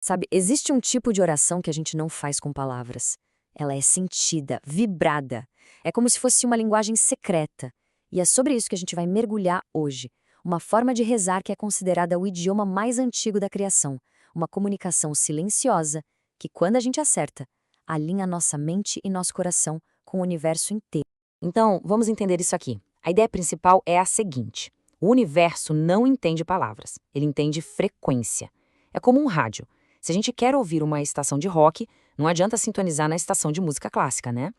Sabe, existe um tipo de oração que a gente não faz com palavras. Ela é sentida, vibrada. É como se fosse uma linguagem secreta. E é sobre isso que a gente vai mergulhar hoje. Uma forma de rezar que é considerada o idioma mais antigo da criação. Uma comunicação silenciosa que, quando a gente acerta, alinha nossa mente e nosso coração com o universo inteiro. Então, vamos entender isso aqui. A ideia principal é a seguinte: o universo não entende palavras, ele entende frequência. É como um rádio. Se a gente quer ouvir uma estação de rock, não adianta sintonizar na estação de música clássica, né?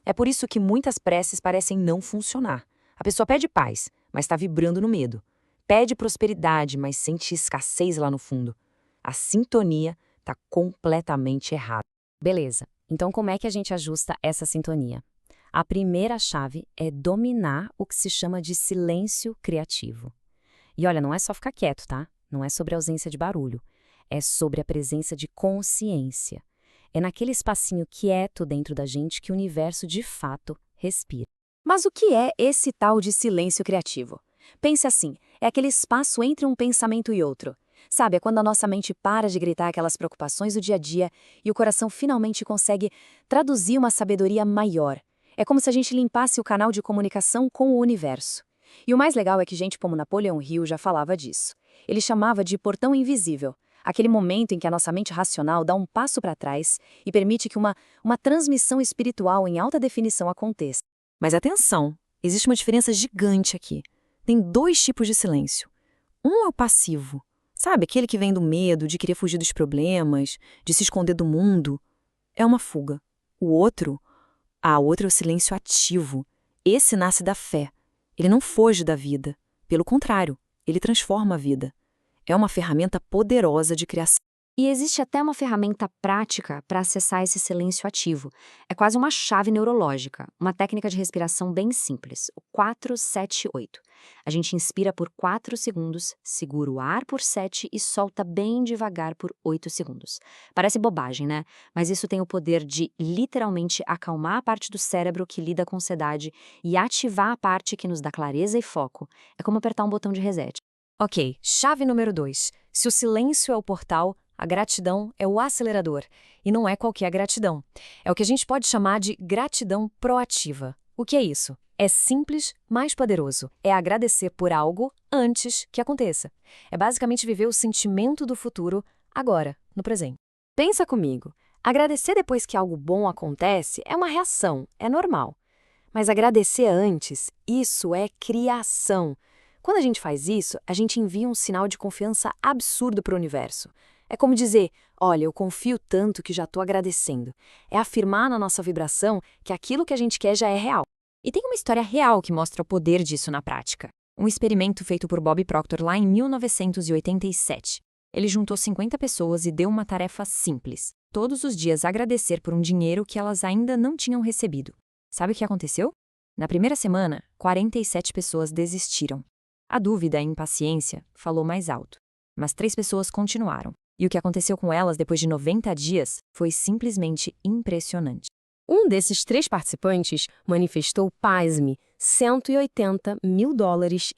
É por isso que muitas preces parecem não funcionar. A pessoa pede paz, mas está vibrando no medo. Pede prosperidade, mas sente escassez lá no fundo. A sintonia está completamente errada. Beleza, então como é que a gente ajusta essa sintonia? A primeira chave é dominar o que se chama de silêncio criativo. E olha, não é só ficar quieto, tá? Não é sobre a ausência de barulho. É sobre a presença de consciência. É naquele espacinho quieto dentro da gente que o universo de fato respira. Mas o que é esse tal de silêncio criativo? Pense assim, é aquele espaço entre um pensamento e outro. Sabe, é quando a nossa mente para de gritar aquelas preocupações do dia a dia e o coração finalmente consegue traduzir uma sabedoria maior. É como se a gente limpasse o canal de comunicação com o universo. E o mais legal é que gente como Napoleão Hill já falava disso. Ele chamava de portão invisível, aquele momento em que a nossa mente racional dá um passo para trás e permite que uma transmissão espiritual em alta definição aconteça. Mas atenção, existe uma diferença gigante aqui. Tem dois tipos de silêncio. Um é o passivo. Sabe, aquele que vem do medo, de querer fugir dos problemas, de se esconder do mundo. É uma fuga. O outro é o silêncio ativo. Esse nasce da fé. Ele não foge da vida. Pelo contrário, ele transforma a vida. É uma ferramenta poderosa de criação. E existe até uma ferramenta prática para acessar esse silêncio ativo. É quase uma chave neurológica, uma técnica de respiração bem simples, o 4-7-8. A gente inspira por 4 segundos, segura o ar por 7 e solta bem devagar por 8 segundos. Parece bobagem, né? Mas isso tem o poder de literalmente acalmar a parte do cérebro que lida com ansiedade e ativar a parte que nos dá clareza e foco. É como apertar um botão de reset. Ok, chave número 2. Se o silêncio é o portal, a gratidão é o acelerador. E não é qualquer gratidão. É o que a gente pode chamar de gratidão proativa. O que é isso? É simples, mas poderoso. É agradecer por algo antes que aconteça. É basicamente viver o sentimento do futuro agora, no presente. Pensa comigo. Agradecer depois que algo bom acontece é uma reação, é normal. Mas agradecer antes, isso é criação. Quando a gente faz isso, a gente envia um sinal de confiança absurdo para o universo. É como dizer, olha, eu confio tanto que já estou agradecendo. É afirmar na nossa vibração que aquilo que a gente quer já é real. E tem uma história real que mostra o poder disso na prática. Um experimento feito por Bob Proctor lá em 1987. Ele juntou 50 pessoas e deu uma tarefa simples. Todos os dias agradecer por um dinheiro que elas ainda não tinham recebido. Sabe o que aconteceu? Na primeira semana, 47 pessoas desistiram. A dúvida e a impaciência falou mais alto. Mas 3 pessoas continuaram. E o que aconteceu com elas depois de 90 dias foi simplesmente impressionante. Um desses 3 participantes manifestou, pasme, $180 mil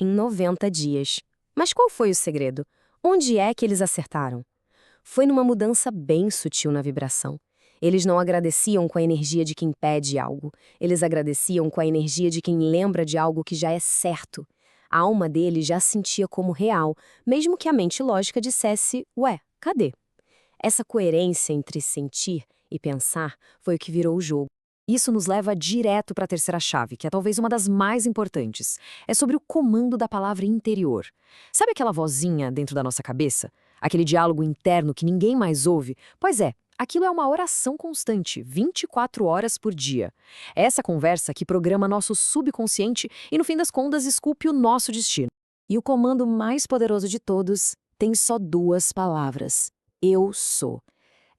em 90 dias. Mas qual foi o segredo? Onde é que eles acertaram? Foi numa mudança bem sutil na vibração. Eles não agradeciam com a energia de quem pede algo. Eles agradeciam com a energia de quem lembra de algo que já é certo. A alma dele já sentia como real, mesmo que a mente lógica dissesse, ué, cadê? Essa coerência entre sentir e pensar foi o que virou o jogo. Isso nos leva direto para a terceira chave, que é talvez uma das mais importantes. É sobre o comando da palavra interior. Sabe aquela vozinha dentro da nossa cabeça? Aquele diálogo interno que ninguém mais ouve? Pois é, aquilo é uma oração constante, 24 horas por dia. É essa conversa que programa nosso subconsciente e, no fim das contas, esculpe o nosso destino. E o comando mais poderoso de todos tem só 2 palavras: eu sou.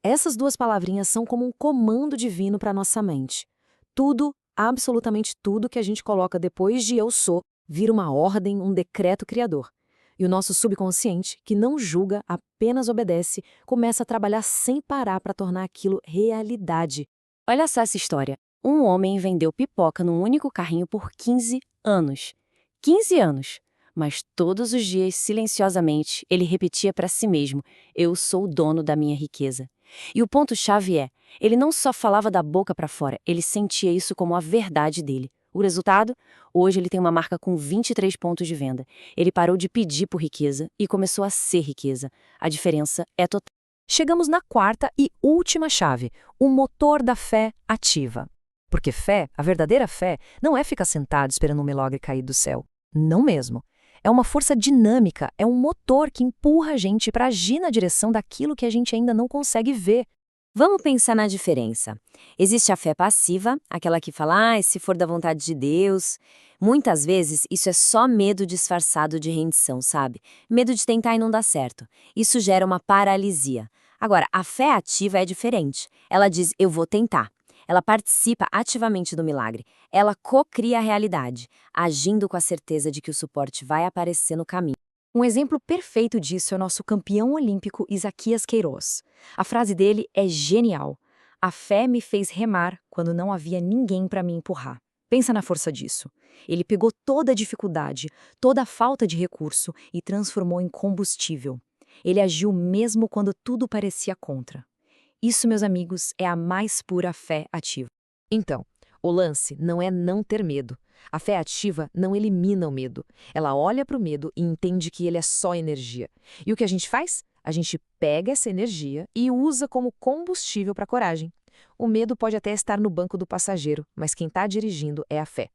Essas 2 palavrinhas são como um comando divino para nossa mente. Tudo, absolutamente tudo que a gente coloca depois de eu sou, vira uma ordem, um decreto criador. E o nosso subconsciente, que não julga, apenas obedece, começa a trabalhar sem parar para tornar aquilo realidade. Olha só essa história. Um homem vendeu pipoca num único carrinho por 15 anos. 15 anos! Mas todos os dias, silenciosamente, ele repetia para si mesmo: eu sou o dono da minha riqueza. E o ponto-chave é, ele não só falava da boca para fora, ele sentia isso como a verdade dele. O resultado? Hoje ele tem uma marca com 23 pontos de venda. Ele parou de pedir por riqueza e começou a ser riqueza. A diferença é total. Chegamos na quarta e última chave, o motor da fé ativa. Porque fé, a verdadeira fé, não é ficar sentado esperando um milagre cair do céu. Não mesmo. É uma força dinâmica, é um motor que empurra a gente para agir na direção daquilo que a gente ainda não consegue ver. Vamos pensar na diferença. Existe a fé passiva, aquela que fala, se for da vontade de Deus. Muitas vezes, isso é só medo disfarçado de rendição, sabe? Medo de tentar e não dar certo. Isso gera uma paralisia. Agora, a fé ativa é diferente. Ela diz, eu vou tentar. Ela participa ativamente do milagre. Ela cocria a realidade, agindo com a certeza de que o suporte vai aparecer no caminho. Um exemplo perfeito disso é o nosso campeão olímpico Isaquias Queiroz. A frase dele é genial. A fé me fez remar quando não havia ninguém para me empurrar. Pensa na força disso. Ele pegou toda a dificuldade, toda a falta de recurso e transformou em combustível. Ele agiu mesmo quando tudo parecia contra. Isso, meus amigos, é a mais pura fé ativa. Então, o lance não é não ter medo. A fé ativa não elimina o medo. Ela olha para o medo e entende que ele é só energia. E o que a gente faz? A gente pega essa energia e usa como combustível para a coragem. O medo pode até estar no banco do passageiro, mas quem está dirigindo é a fé.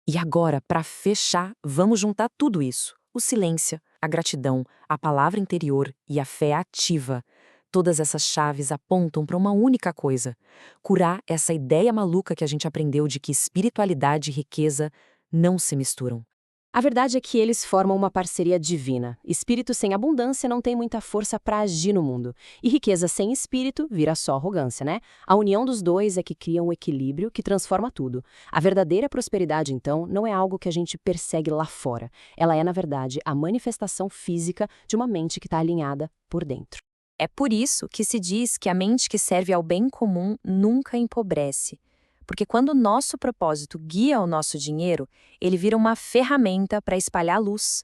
E agora, para fechar, vamos juntar tudo isso. O silêncio, a gratidão, a palavra interior e a fé ativa. Todas essas chaves apontam para uma única coisa: curar essa ideia maluca que a gente aprendeu de que espiritualidade e riqueza não se misturam. A verdade é que eles formam uma parceria divina. Espírito sem abundância não tem muita força para agir no mundo. E riqueza sem espírito vira só arrogância, né? A união dos dois é que cria um equilíbrio que transforma tudo. A verdadeira prosperidade, então, não é algo que a gente persegue lá fora. Ela é, na verdade, a manifestação física de uma mente que está alinhada por dentro. É por isso que se diz que a mente que serve ao bem comum nunca empobrece. Porque quando o nosso propósito guia o nosso dinheiro, ele vira uma ferramenta para espalhar luz.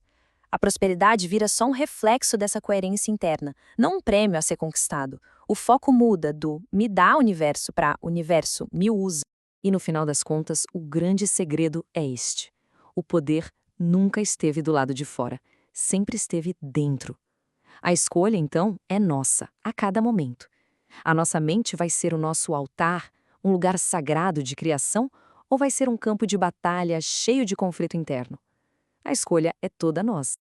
A prosperidade vira só um reflexo dessa coerência interna, não um prêmio a ser conquistado. O foco muda do me dá universo para universo me usa. E no final das contas, o grande segredo é este: o poder nunca esteve do lado de fora, sempre esteve dentro. A escolha, então, é nossa, a cada momento. A nossa mente vai ser o nosso altar, um lugar sagrado de criação, ou vai ser um campo de batalha cheio de conflito interno? A escolha é toda nossa.